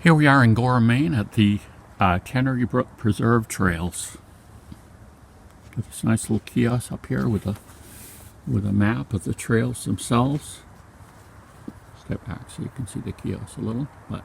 Here we are in Gorham, Maine at the Tannery Brook Preserve Trails. Got this nice little kiosk up here with a map of the trails themselves. Step back so you can see the kiosk a little. But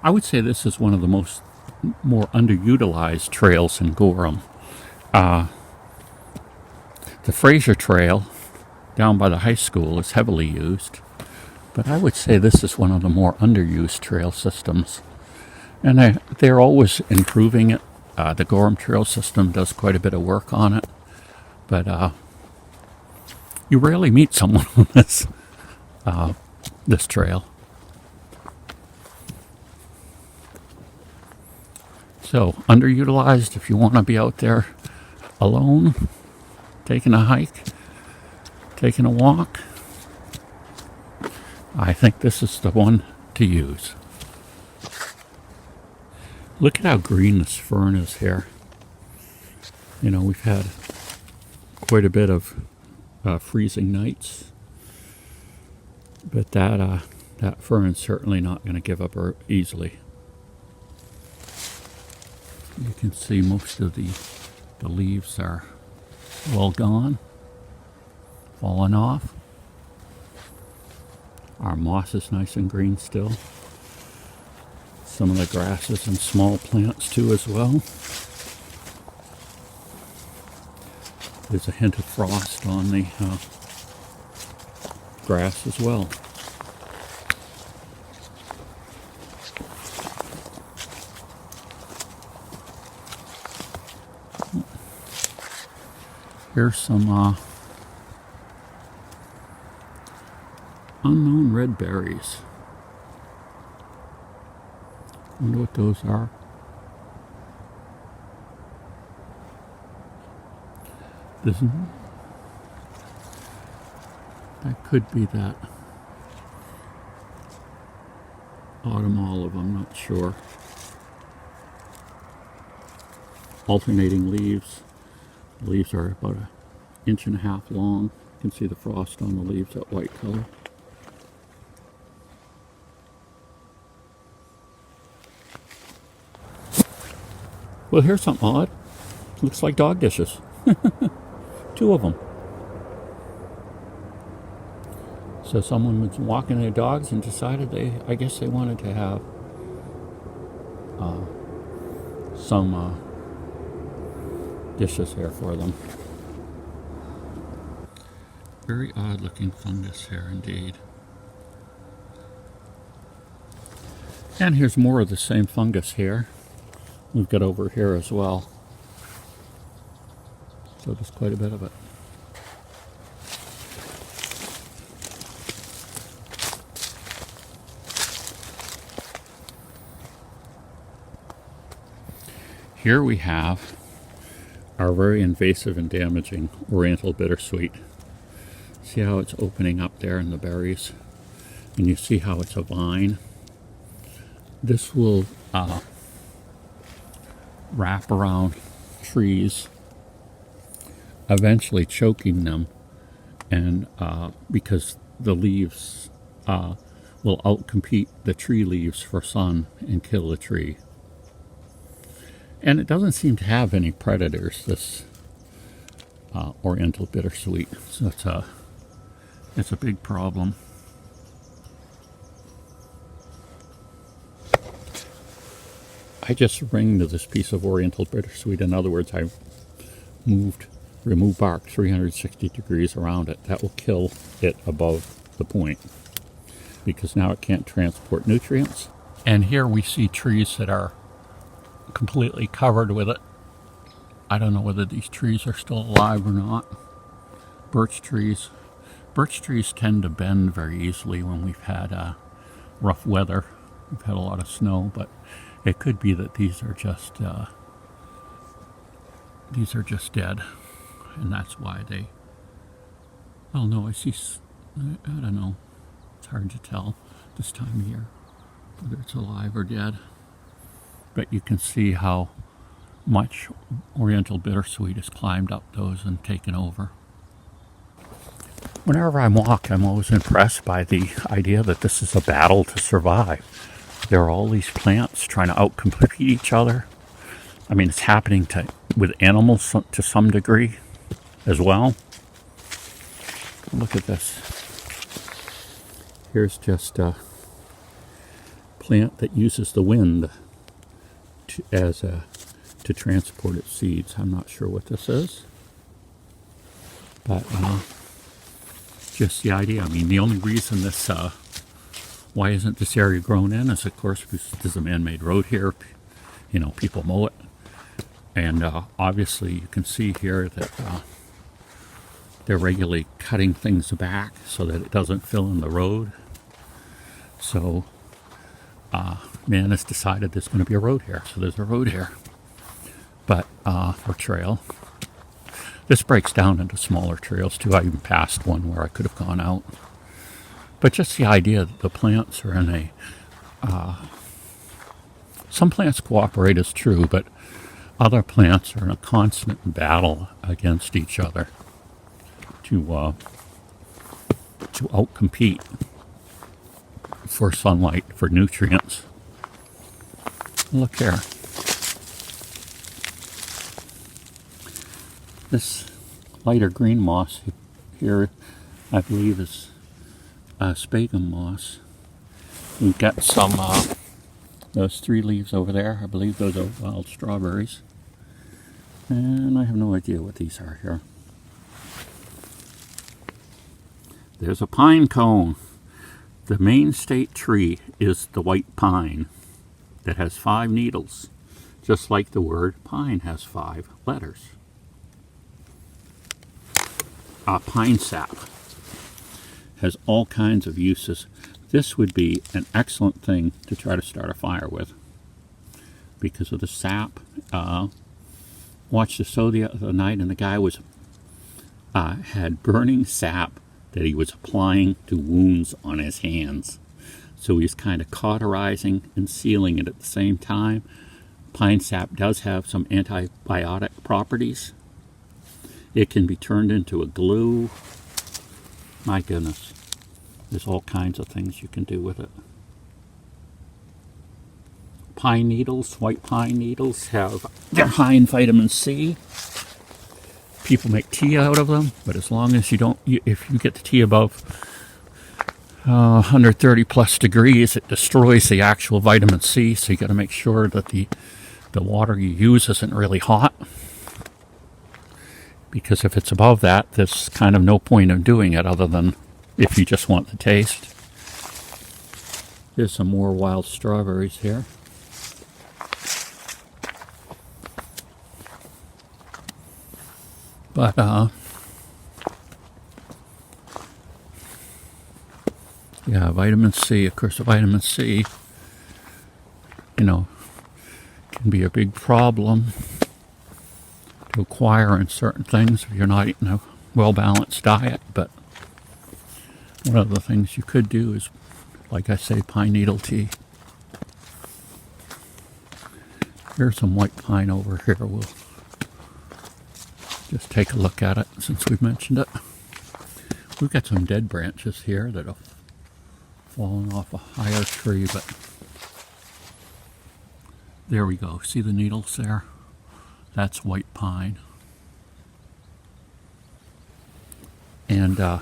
I would say this is one of the more underutilized trails in Gorham. The Fraser Trail down by the high school is heavily used. But I would say this is one of the more underused trail systems. And they're always improving it. The Gorham Trail System does quite a bit of work on it. But you rarely meet someone on this trail. So, underutilized if you want to be out there alone, taking a hike, taking a walk. I think this is the one to use. Look at how green this fern is here. You know, we've had quite a bit of freezing nights, but that fern's certainly not going to give up easily. You can see most of the leaves are all gone, fallen off. Our moss is nice and green still. Some of the grasses and small plants too as well. There's a hint of frost on the grass as well. Here's some unknown red berries. Wonder what those are. That could be that autumn olive, I'm not sure. Alternating leaves. The leaves are about 1.5 inches long. You can see the frost on the leaves, that white color. Well, here's something odd. Looks like dog dishes. 2 of them. So someone was walking their dogs and decided I guess they wanted to have some dishes here for them. Very odd looking fungus here indeed. And here's more of the same fungus here. We've got over here as well. So there's quite a bit of it. Here we have our very invasive and damaging Oriental bittersweet. See how it's opening up there in the berries? And you see how it's a vine? This will wrap around trees, eventually choking them, and because the leaves will outcompete the tree leaves for sun and kill the tree. And it doesn't seem to have any predators, this Oriental bittersweet, so it's a big problem. I just ringed this piece of Oriental bittersweet. In other words, I remove bark 360 degrees around it. That will kill it above the point because now it can't transport nutrients. And here we see trees that are completely covered with it. I don't know whether these trees are still alive or not. Birch trees. Birch trees tend to bend very easily when we've had rough weather. We've had a lot of snow, but it could be that these are just dead, and that's why they. Well, no, I see. I don't know. It's hard to tell this time of year whether it's alive or dead. But you can see how much Oriental bittersweet has climbed up those and taken over. Whenever I walk, I'm always impressed by the idea that this is a battle to survive. there are all these plants trying to outcompete each other. I mean, it's happening with animals to some degree as well. Look at this. Here's just a plant that uses the wind to transport its seeds. I'm not sure what this is, but just the idea. I mean, the only reason this, why isn't this area grown in is, of course, because there's a man-made road here. You know, people mow it. And obviously you can see here that they're regularly cutting things back so that it doesn't fill in the road. So man has decided there's going to be a road here. So there's a road here, but or trail. This breaks down into smaller trails too. I even passed one where I could have gone out. But just the idea that the plants are in a... some plants cooperate is true, but other plants are in a constant battle against each other to outcompete for sunlight, for nutrients. Look here. This lighter green moss here, I believe, is sphagnum moss. We've got some, those 3 leaves over there. I believe those are wild strawberries. And I have no idea what these are here. There's a pine cone. The main state tree is the white pine that has 5 needles, just like the word pine has 5 letters. Pine sap has all kinds of uses. This would be an excellent thing to try to start a fire with because of the sap. Watched the show the other night, and the guy was had burning sap that he was applying to wounds on his hands. So he's kind of cauterizing and sealing it at the same time. Pine sap does have some antibiotic properties. It can be turned into a glue. My goodness, there's all kinds of things you can do with it. Pine needles, white pine needles, they're high in vitamin C. People make tea out of them, but as long as if you get the tea above 130 plus degrees, it destroys the actual vitamin C. So you got to make sure that the water you use isn't really hot, because if it's above that, there's kind of no point of doing it other than if you just want the taste. There's some more wild strawberries here. But yeah, vitamin C, of course, the vitamin C, can be a big problem to acquire in certain things if you're not eating a well-balanced diet. But one of the things you could do is, like I say, pine needle tea. Here's some white pine over here. We'll just take a look at it since we've mentioned it. We've got some dead branches here that have fallen off a higher tree, but there we go. See the needles there? That's white pine. And I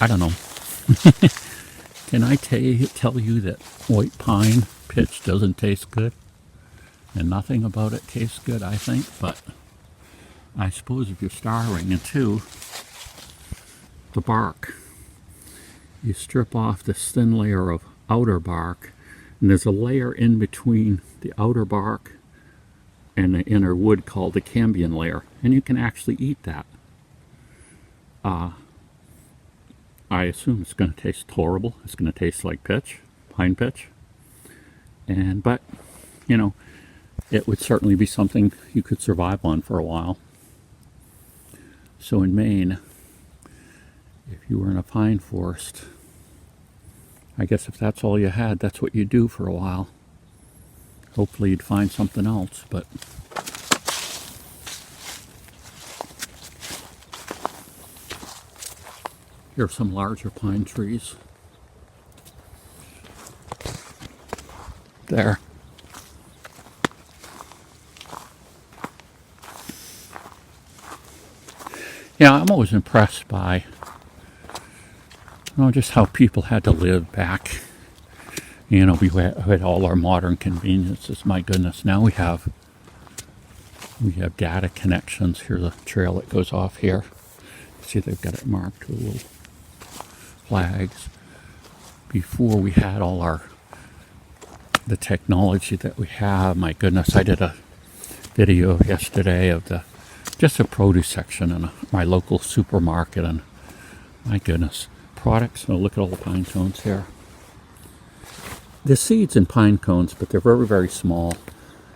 don't know. Can I tell you that white pine pitch doesn't taste good? And nothing about it tastes good, I think. But I suppose if you're starving, and too, the bark. You strip off this thin layer of outer bark, and there's a layer in between the outer bark and the inner wood called the cambium layer, and you can actually eat that. I assume it's going to taste horrible. It's going to taste like pitch, pine pitch. But it would certainly be something you could survive on for a while. So in Maine, if you were in a pine forest, I guess if that's all you had, that's what you'd do for a while. Hopefully you'd find something else, but here are some larger pine trees. there. Yeah, I'm always impressed by, just how people had to live back. We had all our modern conveniences. My goodness, now we have data connections. Here's a trail that goes off here. See, they've got it marked with little flags. Before we had all the technology that we have, my goodness, I did a video yesterday of just a produce section in my local supermarket, and my goodness, products. Oh, look at all the pine cones here. There's seeds in pine cones, but they're very, very small,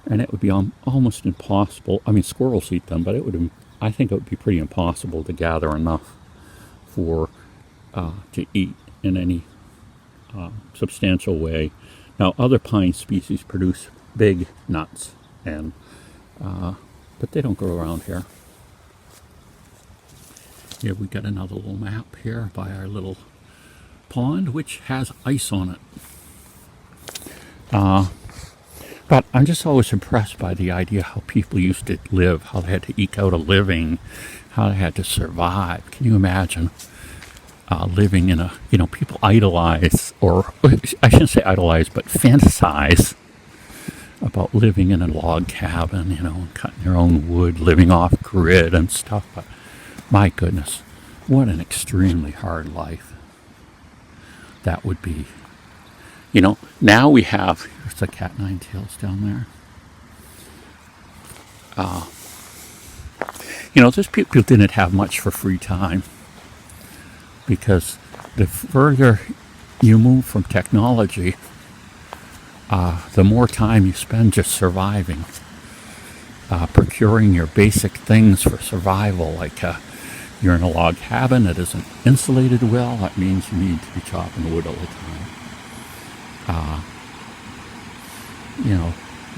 and it would be almost impossible. I mean, squirrels eat them, but I think it would be pretty impossible to gather enough for to eat in any substantial way. Now, other pine species produce big nuts, but they don't grow around here. Here we got another little map here by our little pond, which has ice on it. But I'm just always impressed by the idea how people used to live, how they had to eke out a living, how they had to survive. Can you imagine living in people idolize, or I shouldn't say idolize, but fantasize about living in a log cabin, and cutting your own wood, living off grid and stuff. But my goodness, what an extremely hard life that would be. Now we have, there's the cat nine tails down there. Those people didn't have much for free time, because the further you move from technology, the more time you spend just surviving, procuring your basic things for survival. Like you're in a log cabin that isn't insulated well. That means you need to be chopping wood all the time.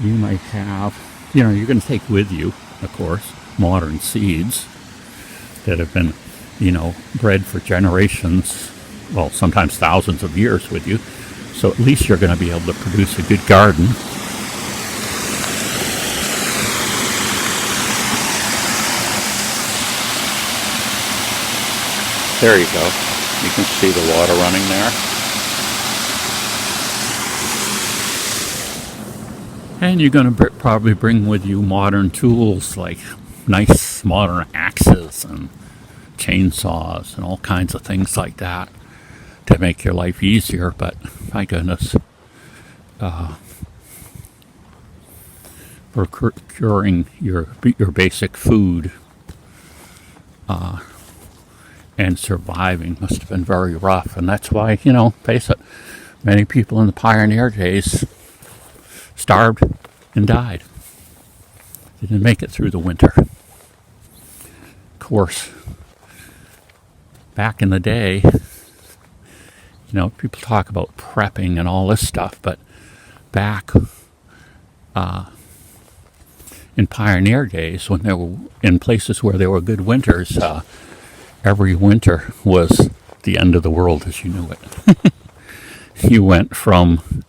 You might have, you're going to take with you, of course, modern seeds that have been, bred for generations, well, sometimes thousands of years with you. So at least you're going to be able to produce a good garden. There you go. You can see the water running there. And you're going to probably bring with you modern tools like nice modern axes and chainsaws and all kinds of things like that to make your life easier. But my goodness, for procuring your basic food and surviving must have been very rough. And that's why, face it, many people in the pioneer days starved and died. They didn't make it through the winter. Of course, back in the day, people talk about prepping and all this stuff, but back in pioneer days, when they were in places where there were good winters, every winter was the end of the world as you knew it. You went from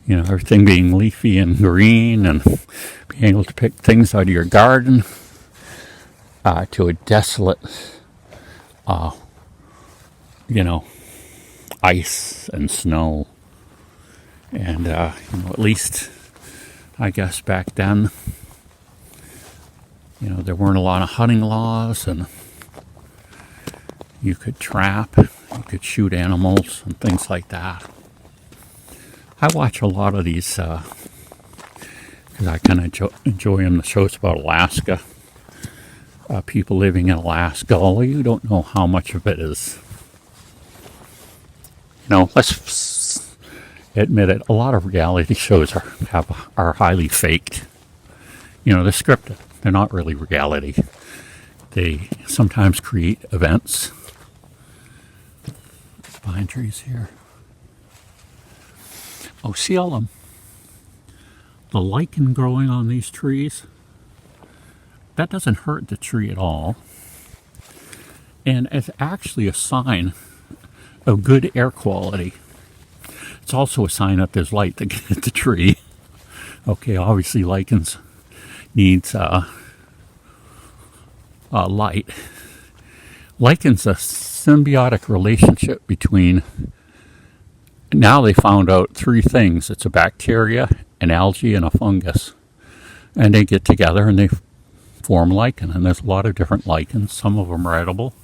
everything being leafy and green and being able to pick things out of your garden to a desolate, ice and snow. And, at least, I guess back then, there weren't a lot of hunting laws, and you could trap, you could shoot animals and things like that. I watch a lot of these because I kind of enjoy them. The shows about Alaska, people living in Alaska. Although you don't know how much of it is, let's admit it. A lot of reality shows are highly faked. They're scripted. They're not really reality. They sometimes create events. Pine trees here. Oh, see all the lichen growing on these trees? That doesn't hurt the tree at all. And it's actually a sign of good air quality. It's also a sign that there's light to get at the tree. Okay, obviously lichens needs light. Lichens a symbiotic relationship between, now they found out 3 things. It's a bacteria, an algae, and a fungus. And they get together and they form lichen. And there's a lot of different lichens. Some of them are edible.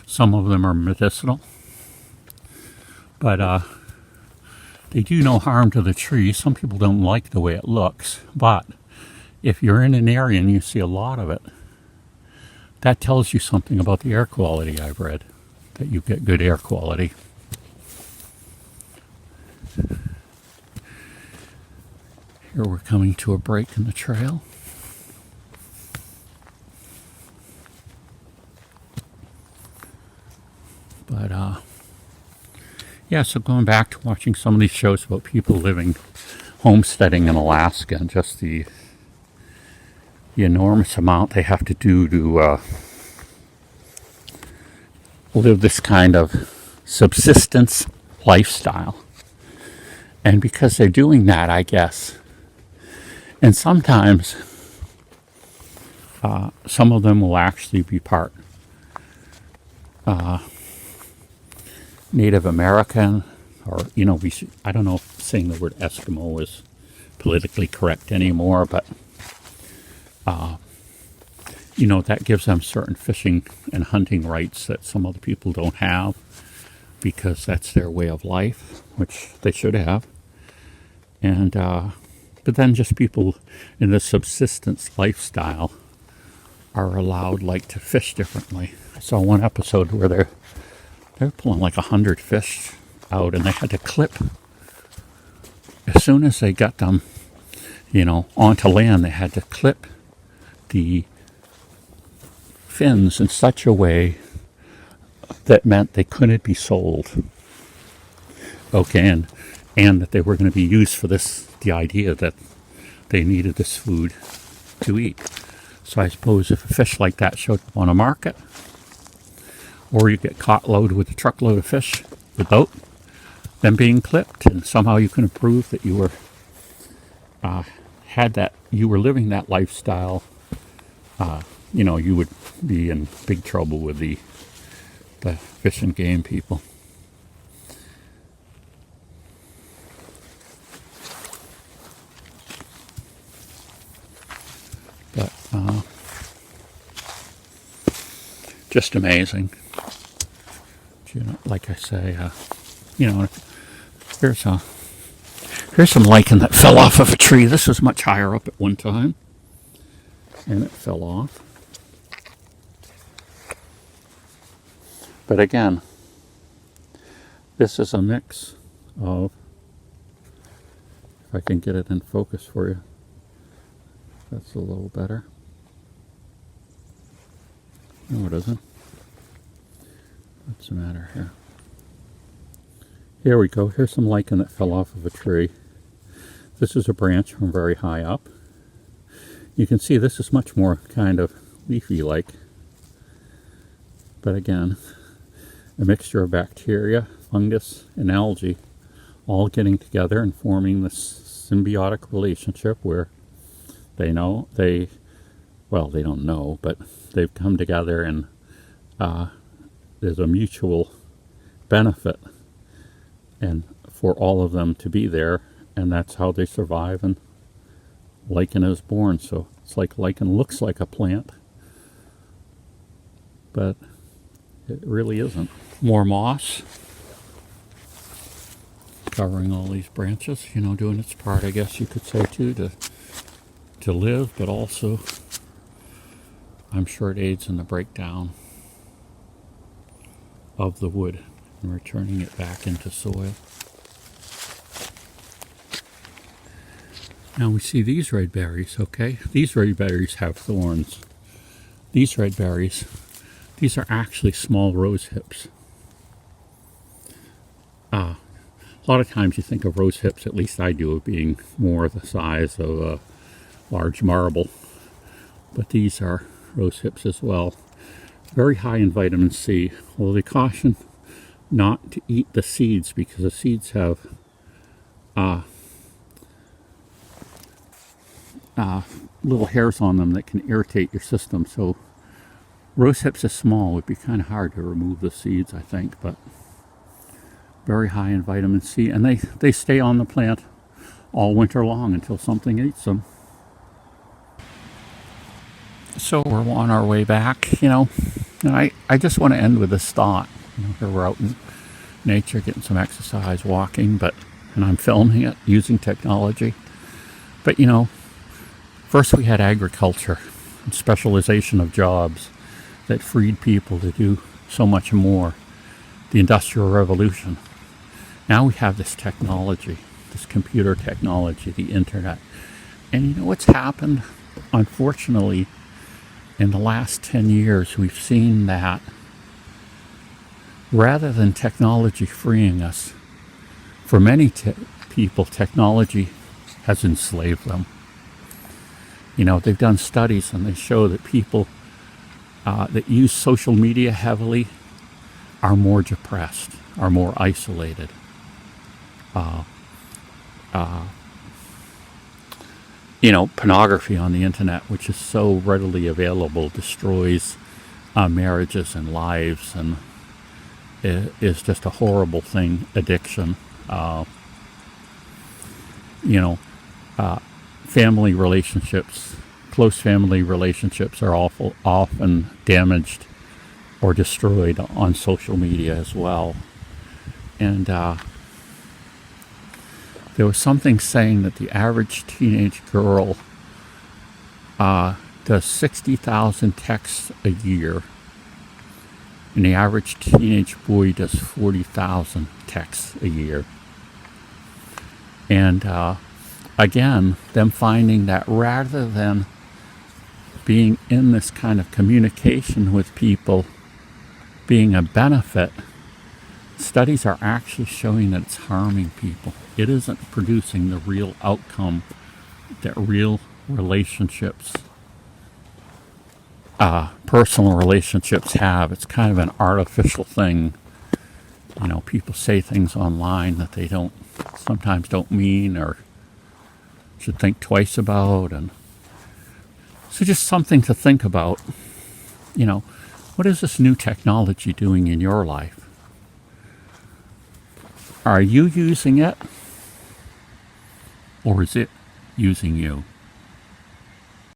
Some of them are medicinal. But they do no harm to the tree. Some people don't like the way it looks. But if you're in an area and you see a lot of it, that tells you something about the air quality, I've read. That you get good air quality. Here we're coming to a break in the trail. But, yeah, so going back to watching some of these shows about people living, homesteading in Alaska, and just the enormous amount they have to do to live this kind of subsistence lifestyle. And because they're doing that, I guess, and sometimes some of them will actually be part Native American, or, I don't know if saying the word Eskimo is politically correct anymore, but, that gives them certain fishing and hunting rights that some other people don't have, because that's their way of life, which they should have. And, but then just people in the subsistence lifestyle are allowed, to fish differently. I saw one episode where they're pulling 100 fish out, and they had to clip. As soon as they got them, onto land, they had to clip the fins in such a way that meant they couldn't be sold. Okay, and that they were going to be used for the idea that they needed this food to eat. So I suppose if a fish like that showed up on a market, or you get caught loaded with a truckload of fish without them being clipped, and somehow you can prove that you were you were living that lifestyle, you would be in big trouble with the fish and game people. But just amazing. Like I say, here's some lichen that fell off of a tree. This was much higher up at one time, and it fell off. But again, this is a mix of, if I can get it in focus for you, that's a little better. No, it isn't. What's the matter here? Here we go. Here's some lichen that fell off of a tree. This is a branch from very high up. You can see this is much more kind of leafy-like. But again, a mixture of bacteria, fungus, and algae all getting together and forming this symbiotic relationship where they don't know, but they've come together, and there's a mutual benefit and for all of them to be there, and that's how they survive, and lichen is born. So it's like lichen looks like a plant, but it really isn't. More moss covering all these branches, doing its part, I guess you could say, too, to live, but also I'm sure it aids in the breakdown of the wood and returning it back into soil. Now we see these red berries, okay? These red berries have thorns. These red berries, these are actually small rose hips. A lot of times you think of rose hips, at least I do, of being more the size of a large marble. But these are rose hips as well. Very high in vitamin C, although they caution not to eat the seeds because the seeds have little hairs on them that can irritate your system. So rose hips is small. It would be kind of hard to remove the seeds, I think, but very high in vitamin C. And they stay on the plant all winter long until something eats them. So we're on our way back, you know. And I just want to end with this thought. You know, here we're out in nature getting some exercise, walking, and I'm filming it using technology. But, you know, first we had agriculture and specialization of jobs that freed people to do so much more. The Industrial Revolution. Now we have this technology, this computer technology, the internet. And you know what's happened? Unfortunately, in the last 10 years, we've seen that rather than technology freeing us, for many people, technology has enslaved them. You know, they've done studies and they show that people that use social media heavily are more depressed, are more isolated. You know, pornography on the internet, which is so readily available, destroys marriages and lives, and is just a horrible thing. Addiction. You know, family relationships, close family relationships are often damaged or destroyed on social media as well. And there was something saying that the average teenage girl does 60,000 texts a year, and the average teenage boy does 40,000 texts a year. And again, them finding that rather than being in this kind of communication with people being a benefit, studies are actually showing that it's harming people. It isn't producing the real outcome that real relationships, personal relationships have. It's kind of an artificial thing. You know, people say things online that they sometimes don't mean or should think twice about. And so just something to think about. You know, what is this new technology doing in your life? Are you using it? Or is it using you?